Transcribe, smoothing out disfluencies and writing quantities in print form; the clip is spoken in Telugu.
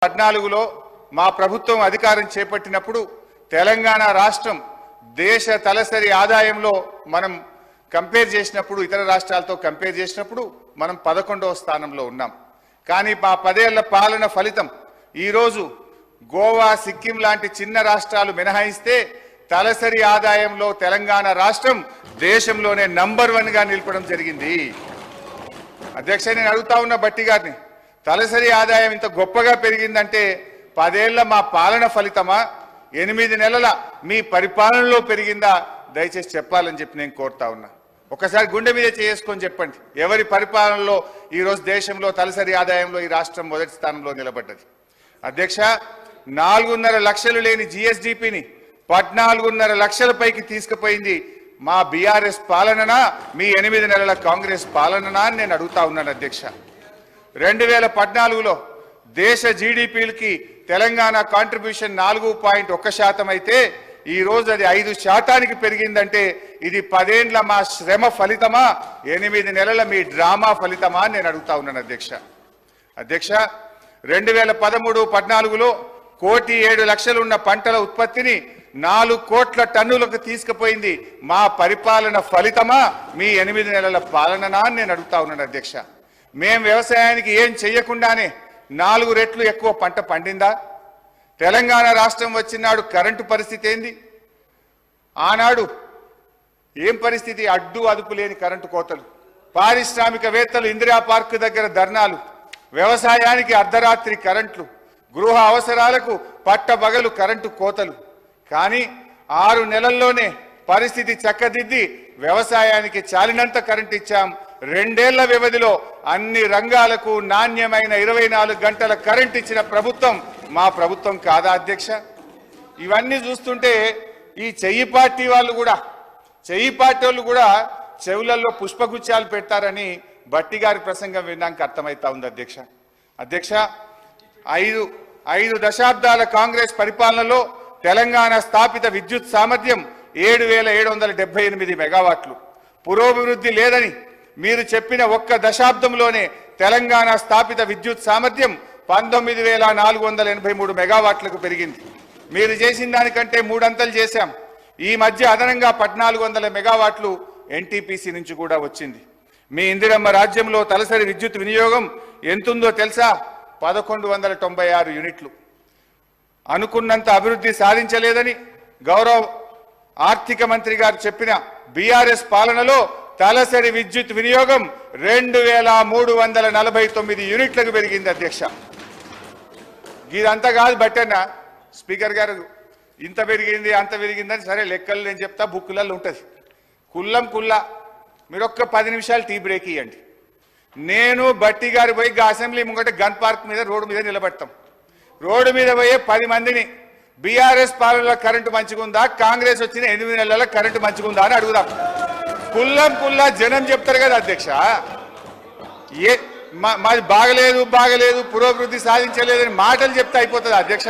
14లో మా ప్రభుత్వం అధికారం చేపట్టినప్పుడు తెలంగాణ రాష్ట్రం దేశ తలసరి ఆదాయంలో మనం కంపేర్ చేసినప్పుడు ఇతర రాష్ట్రాలతో కంపేర్ చేసినప్పుడు మనం 11వ స్థానంలో ఉన్నాం. కానీ మా 10 ఏళ్ల పాలన ఫలితం ఈరోజు గోవా, సిక్కిం లాంటి చిన్న రాష్ట్రాలు మినహాయిస్తే తలసరి ఆదాయంలో తెలంగాణ రాష్ట్రం దేశంలోనే నంబర్ 1గా నిలపడం జరిగింది. అధ్యక్ష, నేను అడుగుతా ఉన్న బట్టి గారిని, తలసరి ఆదాయం ఇంత గొప్పగా పెరిగిందంటే 10 ఏళ్ల మా పాలన ఫలితమా, 8 నెలల మీ పరిపాలనలో పెరిగిందా? దయచేసి చెప్పాలని చెప్పి నేను కోరుతా ఉన్నా. ఒకసారి గుండె మీద చేసుకొని చెప్పండి, ఎవరి పరిపాలనలో ఈరోజు దేశంలో తలసరి ఆదాయంలో ఈ రాష్ట్రం మొదటి స్థానంలో నిలబడ్డది? అధ్యక్ష, 4.5 లక్షలు లేని జిఎస్డిపిని 14.5 లక్షల పైకి తీసుకుపోయింది మా బీఆర్ఎస్ పాలననా, మీ 8 నెలల కాంగ్రెస్ పాలననా అని నేను అడుగుతా ఉన్నాను. అధ్యక్ష, 2014లో దేశ జీడిపికి తెలంగాణ కాంట్రిబ్యూషన్ 4.1% అయితే ఈ రోజు అది 5% పెరిగిందంటే ఇది 10 ఏళ్ల మా శ్రమ ఫలితమా, 8 నెలల మీ డ్రామా ఫలితమా అని నేను అడుగుతా ఉన్నాను. అధ్యక్ష, 2013-14లో 1,07,00,000 ఉన్న పంటల ఉత్పత్తిని 4 కోట్ల టన్నులకు తీసుకుపోయింది మా పరిపాలన ఫలితమా, మీ 8 నెలల పాలననా అని నేను అడుగుతా ఉన్నాను. అధ్యక్ష, మేం వ్యవసాయానికి ఏం చెయ్యకుండానే 4 రెట్లు ఎక్కువ పంట పండిందా? తెలంగాణ రాష్ట్రం వచ్చినాడు కరెంటు పరిస్థితి ఏంది? ఆనాడు ఏం పరిస్థితి? అడ్డు అదుపు లేని కరెంటు కోతలు, పారిశ్రామికవేత్తలు ఇందిరా పార్క్ దగ్గర ధర్నాలు, వ్యవసాయానికి అర్ధరాత్రి కరెంట్లు, గృహ అవసరాలకు పట్టబగలు కరెంటు కోతలు. కానీ 6 నెలల్లోనే పరిస్థితి చక్కదిద్ది వ్యవసాయానికి చాలినంత కరెంట్ ఇచ్చాం. 2 ఏళ్ల వ్యవధిలో అన్ని రంగాలకు నాణ్యమైన 24 గంటల కరెంట్ ఇచ్చిన ప్రభుత్వం మా ప్రభుత్వం కాదా? అధ్యక్ష, ఇవన్నీ చూస్తుంటే ఈ చెయ్యి పార్టీ వాళ్ళు కూడా చెవులలో పుష్పగుచ్చాలు పెడతారని బట్టి గారి ప్రసంగం విన్నాక అర్థమవుతా ఉంది. అధ్యక్ష, 5 దశాబ్దాల కాంగ్రెస్ పరిపాలనలో తెలంగాణ స్థాపిత విద్యుత్ సామర్థ్యం 7,778 మెగావాట్లు. పురోభివృద్ధి లేదని మీరు చెప్పిన ఒక్క దశాబ్దంలోనే తెలంగాణ స్థాపిత విద్యుత్ సామర్థ్యం 19,483 మెగావాట్లకు పెరిగింది. మీరు చేసిన దానికంటే 3 అంతలు చేశాం. ఈ మధ్య అదనంగా 1,400 మెగావాట్లు ఎన్టీపీసీ నుంచి కూడా వచ్చింది. మీ ఇందిరమ్మ రాజ్యంలో తలసరి విద్యుత్ వినియోగం ఎంతుందో తెలుసా? 1,196 యూనిట్లు. అనుకున్నంత అభివృద్ధి సాధించలేదని గౌరవ ఆర్థిక మంత్రి గారు చెప్పిన బీఆర్ఎస్ పాలనలో తలసరి విద్యుత్ వినియోగం 2,349 యూనిట్లకు పెరిగింది. అధ్యక్ష, ఇదంతా కాదు బట్టన్న, స్పీకర్ గారు ఇంత పెరిగింది అంత పెరిగిందని సరే లెక్కలు నేను చెప్తా, బుక్కులలో ఉంటుంది. కుల్లా మీరు ఒక్క 10 నిమిషాలు టీ బ్రేక్ ఇవ్వండి. నేను బట్టి గారు పోయి అసెంబ్లీ ముంగట గన్ పార్క్ మీద రోడ్డు మీద నిలబెడతాం. రోడ్డు మీద పోయే 10 మందిని బీఆర్ఎస్ పాలనలో కరెంటు మంచిగుందా, కాంగ్రెస్ వచ్చిన 8 నెలల కరెంటు మంచిగుందా అని అడుగుదాం. కుల్లా జనం చెప్తారు కదా అధ్యక్ష. మాది బాగలేదు పురోభివృద్ధి సాధించలేదని మాటలు చెప్తే అయిపోతుంది అధ్యక్ష.